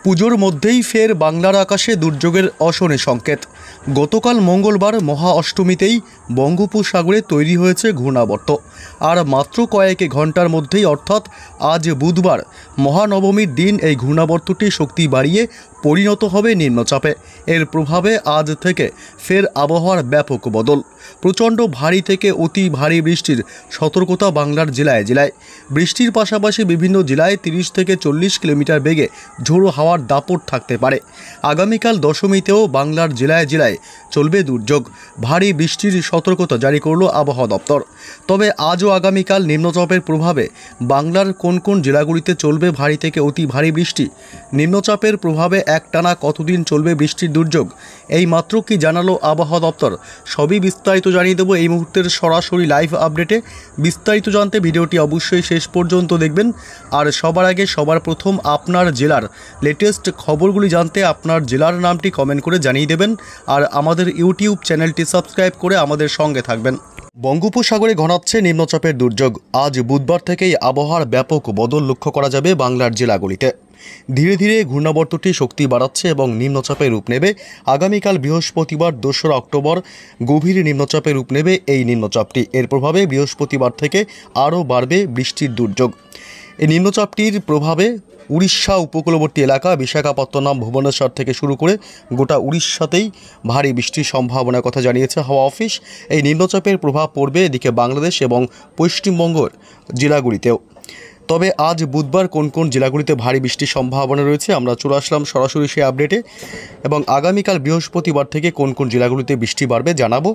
পুজোর মধ্যেই ফের বাংলার আকাশে দুর্যোগের অশনি সংকেত। গতকাল মঙ্গলবার মহা অষ্টমীতেই বঙ্গোপসাগরে তৈরি হয়েছে ঘূর্ণাবর্ত। আর মাত্র কয়েক ঘন্টার মধ্যেই অর্থাৎ আজ বুধবার মহানবমীর দিন এই ঘূর্ণাবর্তটি শক্তি বাড়িয়ে পরিণত হবে নিম্নচাপে। এর প্রভাবে আজ থেকে ফের আবহাওয়ার ব্যাপক বদল। প্রচণ্ড ভারী থেকে অতি ভারী বৃষ্টির সতর্কতা বাংলার জেলায় জেলায়। বৃষ্টির পাশাপাশি বিভিন্ন জেলায় 30 থেকে 40 কিলোমিটার বেগে ঝোড়ো হাওয়ার দাপট থাকতে পারে। আগামীকাল দশমীতেও বাংলার জেলায় জেলায় চলবে দুর্যোগ। ভারী বৃষ্টির সতর্কতা জারি করল আবহাওয়া দপ্তর। তবে আজ ও আগামীকাল নিম্নচাপের প্রভাবে বাংলার কোন কোন জেলাগুলিতে চলবে ভারী থেকে অতি ভারী বৃষ্টি, নিম্নচাপের প্রভাবে একটানা কতদিন চলবে বৃষ্টির দুর্যোগ, এই মাত্র কি জানালো আবহাওয়া দপ্তর, সবই বিস্তারিত জানিয়ে দেবো এই মুহূর্তের সরাসরি লাইভ আপডেটে। বিস্তারিত জানতে ভিডিওটি অবশ্যই শেষ পর্যন্ত দেখবেন। আর সবার আগে সবার প্রথম আপনার জেলার লেটেস্ট খবরগুলি জানতে আপনার জেলার নামটি কমেন্ট করে জানিয়ে দেবেন। আর আমাদের ইউটিউব চ্যানেলটি সাবস্ক্রাইব করে আমাদের সঙ্গে থাকবেন। বঙ্গোপসাগরে ঘনাচ্ছে নিম্নচাপের দুর্যোগ। আজ বুধবার থেকেই আবহাওয়ার ব্যাপক বদল লক্ষ্য করা যাবে বাংলার জেলাগুলিতে। ধীরে ধীরে ঘূর্ণাবর্তটি শক্তি বাড়াচ্ছে এবং নিম্নচাপে রূপ নেবে। আগামীকাল বৃহস্পতিবার 2রা অক্টোবর গভীর নিম্নচাপে রূপ নেবে এই নিম্নচাপটি। এর প্রভাবে বৃহস্পতিবার থেকে আরও বাড়বে বৃষ্টির দুর্যোগ। এই নিম্নচাপটির প্রভাবে উড়িষ্যা উপকূলবর্তী এলাকা বিশাখাপত্তনম, ভুবনেশ্বর থেকে শুরু করে গোটা উড়িষ্যাতেই ভারী বৃষ্টির সম্ভাবনার কথা জানিয়েছে হাওয়া অফিস। এই নিম্নচাপের প্রভাব পড়বে এদিকে বাংলাদেশ এবং পশ্চিমবঙ্গের জেলাগুলিতেও। তবে আজ বুধবার কোন কোন জেলাগুলিতে ভারী বৃষ্টির সম্ভাবনা রয়েছে আমরা চলে আসলাম সরাসরি সেই আপডেটে। এবং আগামীকাল বৃহস্পতিবার থেকে কোন কোন জেলাগুলিতে বৃষ্টি বাড়বে জানাবো,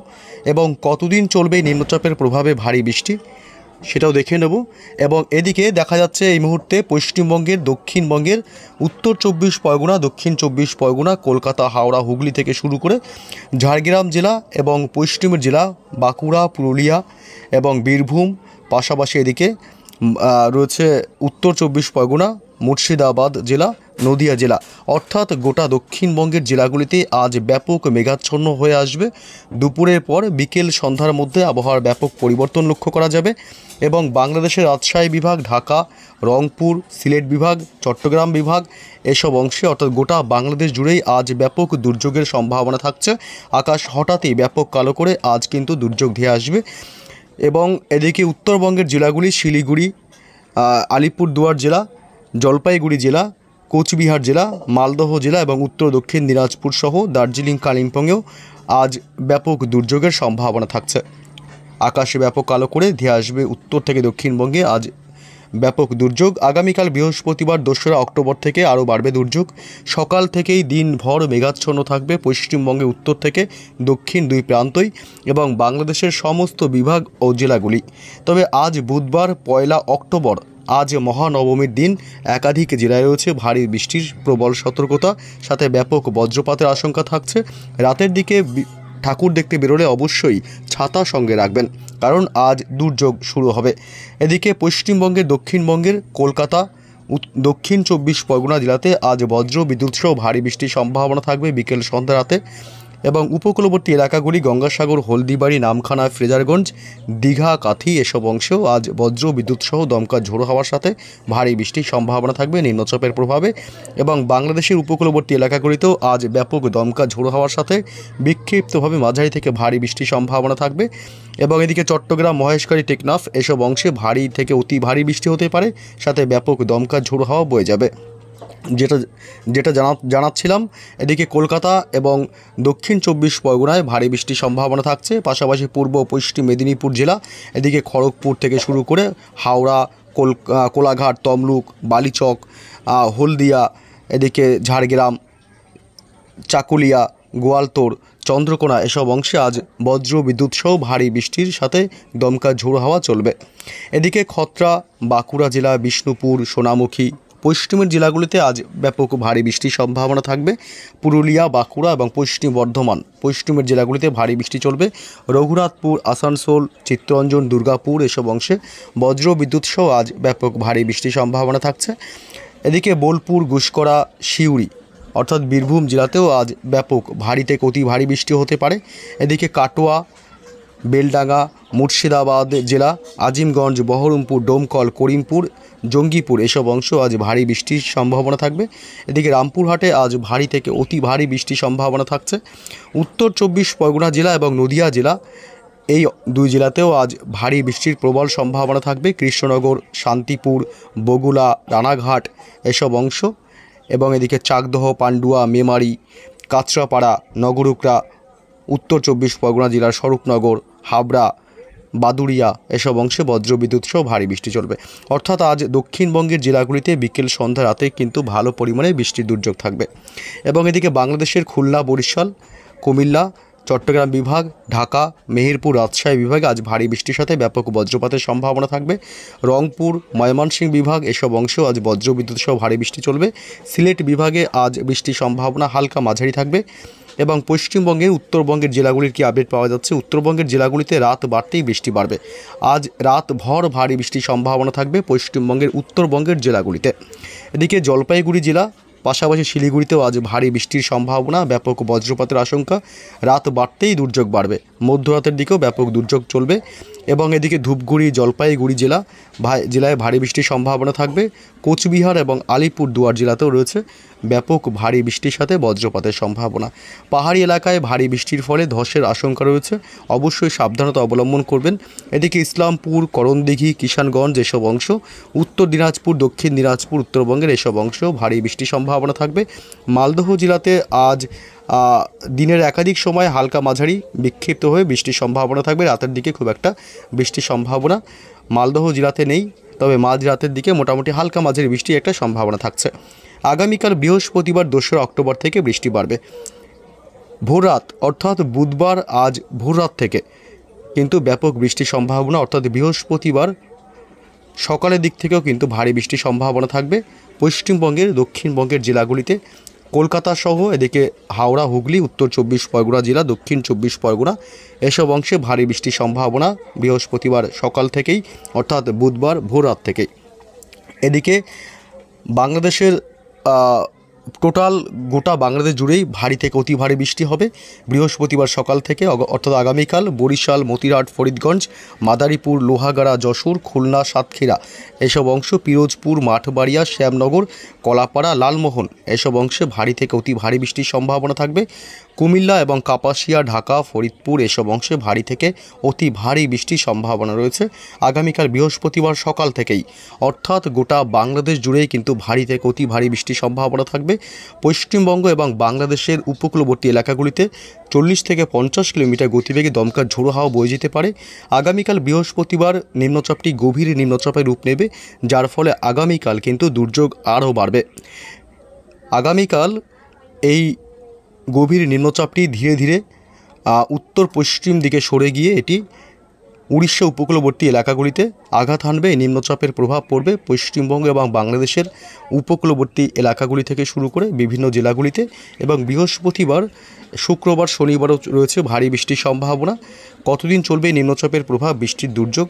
এবং কতদিন চলবে নিম্নচাপের প্রভাবে ভারী বৃষ্টি সেটাও দেখে নেব। এবং এদিকে দেখা যাচ্ছে এই মুহূর্তে পশ্চিমবঙ্গের, দক্ষিণবঙ্গের উত্তর 24 পরগনা, দক্ষিণ 24 পরগনা, কলকাতা, হাওড়া, হুগলি থেকে শুরু করে ঝাড়গ্রাম জেলা এবং পশ্চিমের জেলা বাঁকুড়া, পুরুলিয়া এবং বীরভূম, পাশাপাশি এদিকে রয়েছে উত্তর 24 পরগনা, মুর্শিদাবাদ জেলা, নদিয়া জেলা, অর্থাৎ গোটা দক্ষিণবঙ্গের জেলাগুলিতে আজ ব্যাপক মেঘাচ্ছন্ন হয়ে আসবে। দুপুরের পর বিকেল সন্ধ্যার মধ্যে আবহাওয়ার ব্যাপক পরিবর্তন লক্ষ্য করা যাবে। এবং বাংলাদেশের রাজশাহী বিভাগ, ঢাকা, রংপুর, সিলেট বিভাগ, চট্টগ্রাম বিভাগ এসব অংশে অর্থাৎ গোটা বাংলাদেশ জুড়েই আজ ব্যাপক দুর্যোগের সম্ভাবনা থাকছে। আকাশ হঠাৎই ব্যাপক কালো করে আজ কিন্তু দুর্যোগ ধেয়ে আসবে। এবং এদিকে উত্তরবঙ্গের জেলাগুলি শিলিগুড়ি, আলিপুরদুয়ার জেলা, জলপাইগুড়ি জেলা, কোচবিহার জেলা, মালদহ জেলা এবং উত্তর দক্ষিণ দিনাজপুর সহ দার্জিলিং, কালিম্পংয়েও আজ ব্যাপক দুর্যোগের সম্ভাবনা থাকছে। আকাশে ব্যাপক কালো করে ধেয়ে আসবে উত্তর থেকে দক্ষিণবঙ্গে আজ ব্যাপক দুর্যোগ। আগামীকাল বৃহস্পতিবার 2রা অক্টোবর থেকে আরও বাড়বে দুর্যোগ। সকাল থেকেই দিনভর মেঘাচ্ছন্ন থাকবে পশ্চিমবঙ্গে উত্তর থেকে দক্ষিণ দুই প্রান্তই এবং বাংলাদেশের সমস্ত বিভাগ ও জেলাগুলি। তবে আজ বুধবার 1 অক্টোবর, আজ মহানবমীর দিন একাধিক জেলায় রয়েছে ভারী বৃষ্টির প্রবল সতর্কতা, সাথে ব্যাপক বজ্রপাতের আশঙ্কা থাকছে। রাতের দিকে ঠাকুর দেখতে বেরোলে অবশ্যই ছাতা সঙ্গে রাখবেন, কারণ আজ দুর্যোগ শুরু হবে। এদিকে পশ্চিমবঙ্গের, দক্ষিণবঙ্গের কলকাতা, দক্ষিণ 24 পরগনা জেলাতে আজ বজ্র বিদ্যুৎ সহ ভারী বৃষ্টির সম্ভাবনা থাকবে বিকেল সন্ধ্যা রাতে। এবং উপকূলবর্তী এলাকাগুলি গঙ্গাসাগর, হলদিবাড়ি, নামখানা, ফ্রেজারগঞ্জ, দীঘা, কাথি এসব অংশেও আজ বজ্র বিদ্যুৎ সহ দমকা ঝোড়ো হওয়ার সাথে ভারী বৃষ্টির সম্ভাবনা থাকবে নিম্নচাপের প্রভাবে। এবং বাংলাদেশের উপকূলবর্তী এলাকাগুলিতেও আজ ব্যাপক দমকা ঝোড়ো হওয়ার সাথে বিক্ষিপ্তভাবে মাঝারি থেকে ভারী বৃষ্টির সম্ভাবনা থাকবে। এবং এদিকে চট্টগ্রাম, মহেশখালী, টেকনাফ এসব অংশে ভারী থেকে অতি ভারী বৃষ্টি হতে পারে, সাথে ব্যাপক দমকা ঝোড়ো হাওয়া বয়ে যাবে। যেটা জানাচ্ছিলাম, এদিকে কলকাতা এবং দক্ষিণ 24 পরগনায় ভারী বৃষ্টির সম্ভাবনা থাকছে। পাশাপাশি পূর্ব ও পশ্চিম মেদিনীপুর জেলা, এদিকে খড়গপুর থেকে শুরু করে হাওড়া, কোলাঘাট, তমলুক, বালিচক, হলদিয়া, এদিকে ঝাড়গ্রাম, চাকুলিয়া, গোয়ালতোড়, চন্দ্রকোনা এসব অংশে আজ বজ্র বিদ্যুৎ সহ ভারী বৃষ্টির সাথে দমকা ঝোড়ো হাওয়া চলবে। এদিকে খত্রা, বাঁকুড়া জেলা, বিষ্ণুপুর, সোনামুখী পশ্চিমের জেলাগুলিতে আজ ব্যাপক ভারী বৃষ্টির সম্ভাবনা থাকবে। পুরুলিয়া, বাঁকুড়া এবং পশ্চিম বর্ধমান পশ্চিমের জেলাগুলিতে ভারী বৃষ্টি চলবে। রঘুনাথপুর, আসানসোল, চিত্তরঞ্জন, দুর্গাপুর এসব অংশে বজ্র বিদ্যুৎ সহ আজ ব্যাপক ভারী বৃষ্টির সম্ভাবনা থাকছে। এদিকে বোলপুর, গুসকরা, সিউড়ি অর্থাৎ বীরভূম জেলাতেও আজ ব্যাপক ভারী থেকে অতি ভারী বৃষ্টি হতে পারে। এদিকে কাটোয়া, বেলডাঙ্গা, মুর্শিদাবাদ জেলা, আজিমগঞ্জ, বহরমপুর, ডোমকল, করিমপুর জঙ্গিপুর এসব অংশ আজ ভারী বৃষ্টির সম্ভাবনা থাকবে। এদিকে রামপুরহাটে আজ ভারী থেকে অতি ভারী বৃষ্টির সম্ভাবনা থাকছে। উত্তর 24 পরগনা জেলা এবং নদিয়া জেলা, এই দুই জেলাতেও আজ ভারী বৃষ্টির প্রবল সম্ভাবনা থাকবে। কৃষ্ণনগর, শান্তিপুর, বগুলা, রানাঘাট এসব অংশ এবং এদিকে চাকদহ, পান্ডুয়া, মেমারি, কাঁচরাপাড়া, নগরুকরা, উত্তর 24 পরগনা জেলার স্বরূপনগর, হাবড়া, বাদুড়িয়া এসব অংশে বজ্রবিদ্যুৎ সহ ভারী বৃষ্টি চলবে। অর্থাৎ আজ দক্ষিণবঙ্গের জেলাগুলিতে বিকেল সন্ধ্যা রাতে কিন্তু ভালো পরিমাণে বৃষ্টির দুর্যোগ থাকবে। এবং এদিকে বাংলাদেশের খুলনা, বরিশাল, কুমিল্লা, চট্টগ্রাম বিভাগ, ঢাকা, মেহেরপুর, রাজশাহী বিভাগে আজ ভারী বৃষ্টির সাথে ব্যাপক বজ্রপাতের সম্ভাবনা থাকবে। রংপুর, ময়মনসিংহ বিভাগ এসব অংশেও আজ বজ্রবিদ্যুৎ সহ ভারী বৃষ্টি চলবে। সিলেট বিভাগে আজ বৃষ্টির সম্ভাবনা হালকা মাঝারি থাকবে। এবং পশ্চিমবঙ্গের উত্তরবঙ্গের জেলাগুলির কি আপডেট পাওয়া যাচ্ছে, উত্তরবঙ্গের জেলাগুলিতে রাত বাড়তেই বৃষ্টি বাড়বে। আজ রাত ভর ভারী বৃষ্টির সম্ভাবনা থাকবে পশ্চিমবঙ্গের উত্তরবঙ্গের জেলাগুলিতে। এদিকে জলপাইগুড়ি জেলা, পাশাপাশি শিলিগুড়িতেও আজ ভারী বৃষ্টির সম্ভাবনা, ব্যাপক বজ্রপাতের আশঙ্কা। রাত বাড়তেই দুর্যোগ বাড়বে, মধ্যরাতের দিকেও ব্যাপক দুর্যোগ চলবে। এবং এদিকে ধূপগুড়ি, জলপাইগুড়ি জেলায় ভারী বৃষ্টির সম্ভাবনা থাকবে। কোচবিহার এবং আলিপুরদুয়ার জেলাতেও রয়েছে ব্যাপক ভারী বৃষ্টির সাথে বজ্রপাতের সম্ভাবনা। পাহাড়ি এলাকায় ভারী বৃষ্টির ফলে ধসের আশঙ্কা রয়েছে, অবশ্যই সাবধানতা অবলম্বন করবেন। এদিকে ইসলামপুর, করণদিঘি, কিষানগঞ্জ এসব অংশ, উত্তর দিনাজপুর, দক্ষিণ দিনাজপুর, উত্তরবঙ্গের এসব অংশেও ভারী বৃষ্টির সম্ভাবনা থাকবে। মালদহ জেলাতে আজ দিনের একাধিক সময় হালকা মাঝারি বিক্ষিপ্ত হয়ে বৃষ্টির সম্ভাবনা থাকবে। রাতের দিকে খুব একটা বৃষ্টির সম্ভাবনা মালদহ জেলাতে নেই, তবে মাঝরাতের দিকে মোটামুটি হালকা মাঝারি বৃষ্টির একটা সম্ভাবনা থাকছে। আগামীকাল বৃহস্পতিবার 2রা অক্টোবর থেকে বৃষ্টি বাড়বে। ভোররাত অর্থাৎ বুধবার আজ ভোররাত থেকে কিন্তু ব্যাপক বৃষ্টির সম্ভাবনা, অর্থাৎ বৃহস্পতিবার সকালের দিক থেকেও কিন্তু ভারী বৃষ্টির সম্ভাবনা থাকবে পশ্চিমবঙ্গের দক্ষিণবঙ্গের জেলাগুলিতে। কলকাতা সহ এদিকে হাওড়া, হুগলি, উত্তর 24 পরগনা জেলা, দক্ষিণ 24 পরগনা এসব অংশে ভারী বৃষ্টির সম্ভাবনা বৃহস্পতিবার সকাল থেকেই, অর্থাৎ বুধবার ভোররাত থেকেই। এদিকে বাংলাদেশের টোটাল গোটা বাংলাদেশ জুড়েই ভারী থেকে অতি ভারী বৃষ্টি হবে বৃহস্পতিবার সকাল থেকে, অর্থাৎ আগামীকাল বরিশাল, মতিরাট, ফরিদগঞ্জ, মাদারীপুর, লোহাগাড়া, যশোর, খুলনা, সাতক্ষীরা এসব অংশ, পিরোজপুর, মাঠবাড়িয়া, শ্যামনগর, কলাপাড়া, লালমোহন এসব অংশে ভারী থেকে অতি ভারী বৃষ্টির সম্ভাবনা থাকবে। কুমিল্লা এবং কাপাসিয়া, ঢাকা, ফরিদপুর এসব অংশে ভারী থেকে অতি ভারী বৃষ্টির সম্ভাবনা রয়েছে আগামীকাল বৃহস্পতিবার সকাল থেকেই, অর্থাৎ গোটা বাংলাদেশ জুড়েই কিন্তু ভারী থেকে অতি ভারী বৃষ্টির সম্ভাবনা থাকবে। পশ্চিমবঙ্গ এবং বাংলাদেশের উপকূলবর্তী এলাকাগুলিতে 40 থেকে 50 কিলোমিটার গতিবেগে দমকা ঝোড়ো হাওয়া বয়ে যেতে পারে। আগামীকাল বৃহস্পতিবার নিম্নচাপটি গভীর নিম্নচাপের রূপ নেবে, যার ফলে আগামীকাল কিন্তু দুর্যোগ আরও বাড়বে। আগামীকাল এই গভীর নিম্নচাপটি ধীরে ধীরে উত্তর পশ্চিম দিকে সরে গিয়ে এটি উড়িষ্যা উপকূলবর্তী এলাকাগুলিতে আঘাত হানবে। এই নিম্নচাপের প্রভাব পড়বে পশ্চিমবঙ্গ এবং বাংলাদেশের উপকূলবর্তী এলাকাগুলি থেকে শুরু করে বিভিন্ন জেলাগুলিতে। এবং বৃহস্পতিবার, শুক্রবার, শনিবারও রয়েছে ভারী বৃষ্টির সম্ভাবনা। কতদিন চলবে এই নিম্নচাপের প্রভাব, বৃষ্টির দুর্যোগ?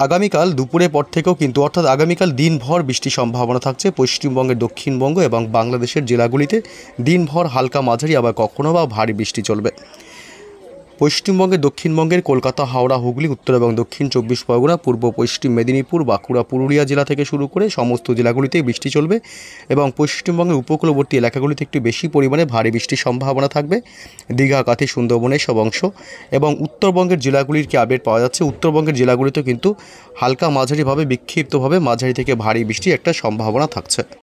আগামীকাল দুপুরের পর থেকেও কিন্তু, অর্থাৎ আগামীকাল দিনভর বৃষ্টির সম্ভাবনা থাকছে পশ্চিমবঙ্গের দক্ষিণবঙ্গ এবং বাংলাদেশের জেলাগুলিতে। দিনভর হালকা মাঝারি, আবার কখনো বা ভারী বৃষ্টি চলবে। পশ্চিমবঙ্গের দক্ষিণবঙ্গের কলকাতা, হাওড়া, হুগলি, উত্তর এবং দক্ষিণ 24 পরগনা, পূর্ব পশ্চিম মেদিনীপুর, বাঁকুড়া, পুরুলিয়া জেলা থেকে শুরু করে সমস্ত জেলাগুলিতেই বৃষ্টি চলবে। এবং পশ্চিমবঙ্গের উপকূলবর্তী এলাকাগুলিতে একটু বেশি পরিমাণে ভারী বৃষ্টির সম্ভাবনা থাকবে, দীঘা, কাথি, সুন্দরবনের সব অংশ। এবং উত্তরবঙ্গের জেলাগুলির কি আপডেট পাওয়া যাচ্ছে, উত্তরবঙ্গের জেলাগুলিতেও কিন্তু হালকা মাঝারিভাবে বিক্ষিপ্তভাবে মাঝারি থেকে ভারী বৃষ্টির একটা সম্ভাবনা থাকছে।